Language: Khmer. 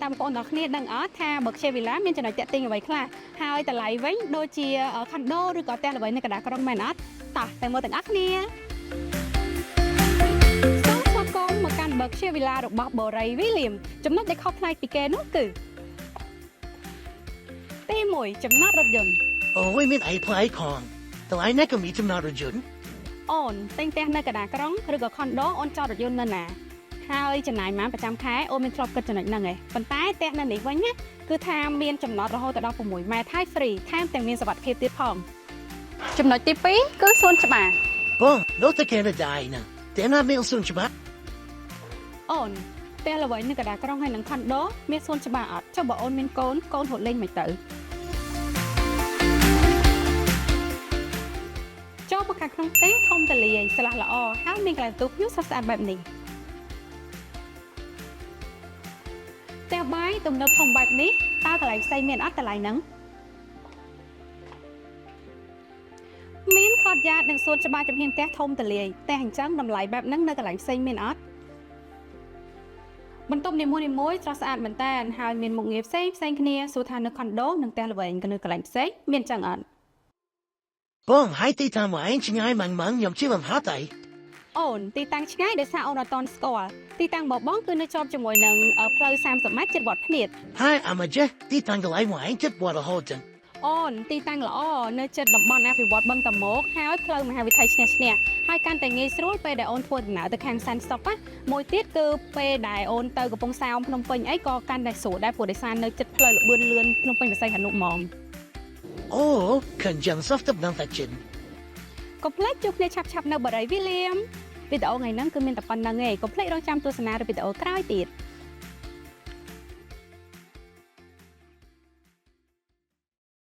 តាមបងប្អូនទាំងគ្នាដឹងអត់ថា Berkshire Villa មានចំណុចតាក់ទាញអ្វីខ្លះហើយតម្លៃវិញដូចជា condo ឬក៏ផ្ទះល្បីនៅកណ្ដាលក្រុងមែនអត់តោះតែមើលទាំងអស់គ្នាសូមស្វាគមន៍មកកាន់ Berkshire Villa របស់ Boray William ចំណុចដែលខុសប្លែកពីគេនោះគឺទី1ចំណាត់រថយន្ត អូយមានអីផ្លែផងតម្លៃនេះក៏មានចំណតរថយន្ត អូនទិញផ្ទះនៅកណ្ដាលក្រុងឬក៏ condo អូនចតរថយន្តនៅណាហើយចំណាយម៉ានប្រចាំខែអូនមានធ្លាប់គិតចំណុចហ្នឹងឯងប៉ុន្តែផ្ទះនៅនេះវិញណាគឺថាមានចំណតរហូតដល់6ម៉ែត្រហើយ free ថែមទាំងមានសុវត្ថិភាពទៀតផងចំណុចទី2គឺសួនច្បារ បងនោះតែគេដែរណាតែណាមានសួនច្បារ អូនផ្ទះល្បីនៅកណ្ដាលក្រុងហើយនឹង condo មានសួនច្បារអត់ចុះបើអូនមានកូនកូនរត់លេងមិនទៅចូលមកខាងក្នុងផ្ទះធំទូលាយស្លាស់ល្អហើយមានកន្លែងទូភ្ញៀវស្រស់ស្អាតបែបនេះផ្ទះបាយទំនើបធំបែបនេះតើកន្លែងផ្សេងមានអត់កន្លែងហ្នឹងមានខតយ៉ាតនិងសួនច្បារចំហៀងផ្ទះធំទូលាយតែអញ្ចឹងតម្លៃបែបហ្នឹងនៅកន្លែងផ្សេងមានអត់បន្ទប់នីមួយៗស្រស់ស្អាតមែនតើហើយមានមុខងារផ្សេងគ្នាសួរថានៅ condo និងផ្ទះល្វែងក៏នៅកន្លែងផ្សេងមានចឹងអត់ បងហើយទីតាមឯងឆ្ងាយម៉ាំងខ្ញុំជិះមិនហត់ទេ អូនទីតាំងឆ្ងាយដោយសារអូនអត់ទាន់ស្គាល់ទីតាំងបបងគឺនៅជាប់ជាមួយនឹងផ្លូវ30ម៉ែត្រជិតវត្តភ្នៀត ហើយអាមកចេះទីតាំងកន្លែងមកឯងចិត្តវត្តរហូតចឹង អូនទីតាំងល្អនៅជិតតំបន់អភិវឌ្ឍបឹងតមោកហើយផ្លូវមហាវិថីឈ្នះហើយកាន់តែងាយស្រួលពេលដែលអូនធ្វើដំណើរទៅខាងសានស្តុកណាមួយទៀតគឺពេលដែលអូនទៅកំពង់សោមភ្នំពេញអីក៏កាន់តែស្រួលដែរព្រោះដោយសារនៅជិតផ្លូវលបឿនលឿនភ្នំពេញបរសៃហនុហ្មង អូខិនចាំសោះទៅដល់តែជិន កុំភ្លេចជួបគ្នាឆាប់ៗនៅ Boray William វីដេអូថ្ងៃហ្នឹងគឺមានតែប៉ុណ្្នឹងឯងកុំភ្លេចរងចាំទស្សនាវីដេអូក្រោយទៀត